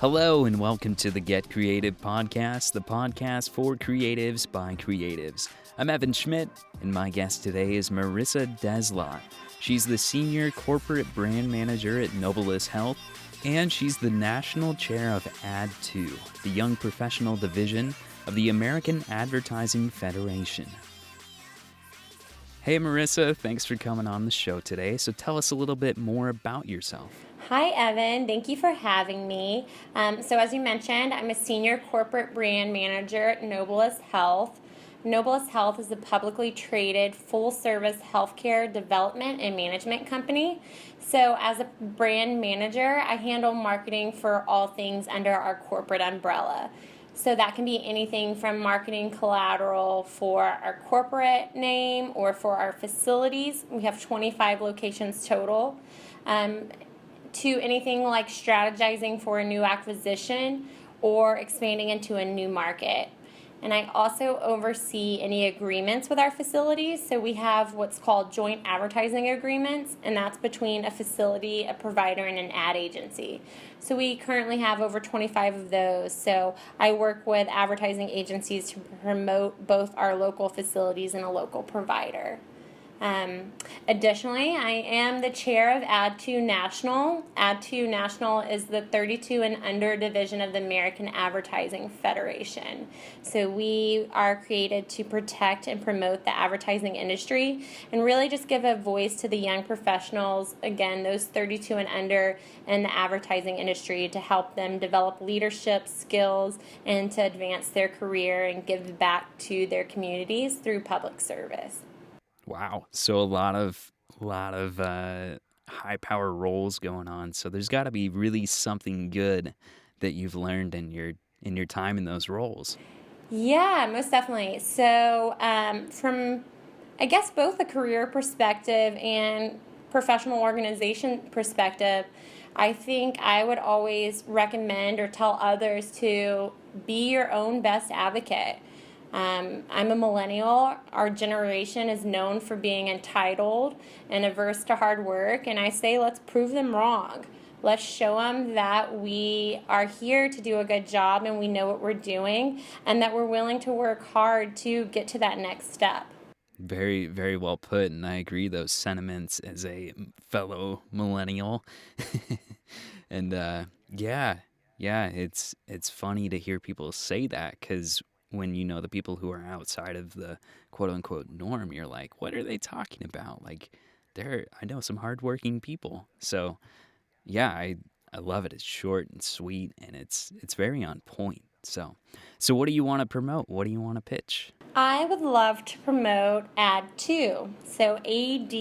Hello and welcome to the Get Creative podcast, the podcast for creatives by creatives. I'm Evan Schmidt, and my guest today is Marissa Deslatte. She's the Senior Corporate Brand Manager at Nobilus Health, and she's the National Chair of Ad2, the Young Professional Division of the American Advertising Federation. Hey Marissa, thanks for coming on the show today. So tell us a little bit more about yourself. Hi, Evan. Thank you for having me. So as you mentioned, I'm a Senior Corporate Brand Manager at Nobilus Health. Nobilus Health is a publicly traded full-service healthcare development and management company. So as a brand manager, I handle marketing for all things under our corporate umbrella. So that can be anything from marketing collateral for our corporate name or for our facilities. We have 25 locations total. To anything like strategizing for a new acquisition or expanding into a new market. And I also oversee any agreements with our facilities. So we have what's called joint advertising agreements, and that's between a facility, a provider, and an ad agency. So we currently have over 25 of those. So I work with advertising agencies to promote both our local facilities and a local provider. Additionally, I am the chair of Ad2 National. Ad2 National is the 32 and under division of the American Advertising Federation. So we are created to protect and promote the advertising industry and really just give a voice to the young professionals, again, those 32 and under in the advertising industry, to help them develop leadership skills and to advance their career and give back to their communities through public service. Wow. So a lot of high power roles going on. So there's got to be really something good that you've learned in your time in those roles. Yeah, most definitely. So from, I guess, both a career perspective and professional organization perspective, I think I would always recommend or tell others to be your own best advocate. I'm a millennial. Our generation is known for being entitled and averse to hard work, and I say let's prove them wrong. Let's show them that we are here to do a good job and we know what we're doing and that we're willing to work hard to get to that next step. Very, very well put, and I agree those sentiments as a fellow millennial. And yeah, it's funny to hear people say that, because when you know the people who are outside of the quote-unquote norm, you're like, what are they talking about? Like, I know some hardworking people. So yeah, I love it. It's short and sweet, and it's very on point. So what do you want to promote? What do you want to pitch? I would love to promote Ad2. So AD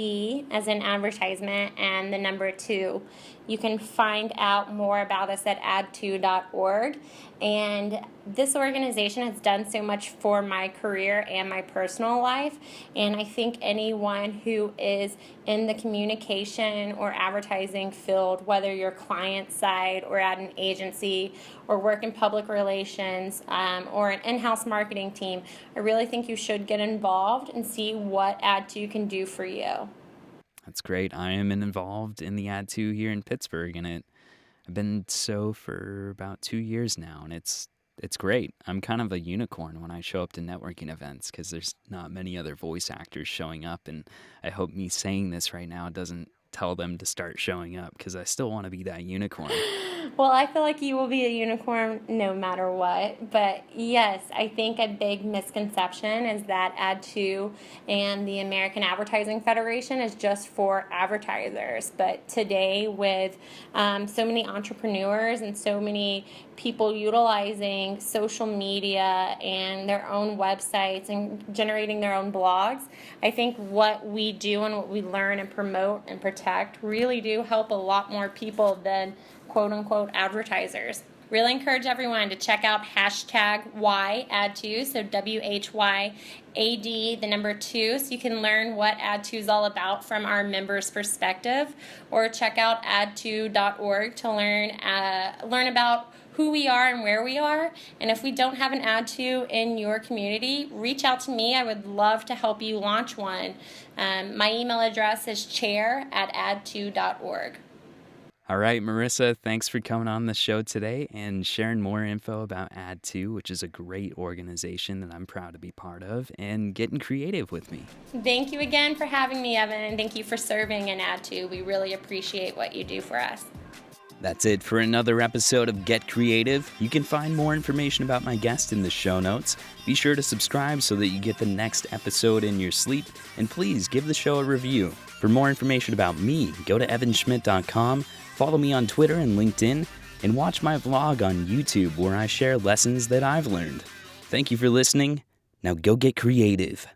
as in advertisement and the number 2. You can find out more about us at ad2.org. And this organization has done so much for my career and my personal life. And I think anyone who is in the communication or advertising field, whether you're client side or at an agency or work in public relations or an in-house marketing team, I really think you should get involved and see what Ad2 can do for you. That's great. I am involved in the Ad2 here in Pittsburgh, and I've been so for about 2 years now, and it's great. I'm kind of a unicorn when I show up to networking events because there's not many other voice actors showing up, and I hope me saying this right now doesn't tell them to start showing up, because I still want to be that unicorn. Well, I feel like you will be a unicorn no matter what. But yes, I think a big misconception is that Ad2 and the American Advertising Federation is just for advertisers. But today, with so many entrepreneurs and so many people utilizing social media and their own websites and generating their own blogs, I think what we do and what we learn and promote and protect really do help a lot more people than quote-unquote advertisers. Really encourage everyone to check out #YAD2, so WHYAD, the number 2, so you can learn what Ad2 is all about from our members' perspective, or check out ad2.org to learn about who we are and where we are. And if we don't have an Ad2 in your community, reach out to me. I would love to help you launch one. My email address is chair@ad2.org. All right, Marissa, thanks for coming on the show today and sharing more info about Add2, which is a great organization that I'm proud to be part of, and getting creative with me. Thank you again for having me, Evan, and thank you for serving in Add2. We really appreciate what you do for us. That's it for another episode of Get Creative. You can find more information about my guest in the show notes. Be sure to subscribe so that you get the next episode in your sleep, and please give the show a review. For more information about me, go to evanschmidt.com, follow me on Twitter and LinkedIn, and watch my vlog on YouTube where I share lessons that I've learned. Thank you for listening. Now go get creative.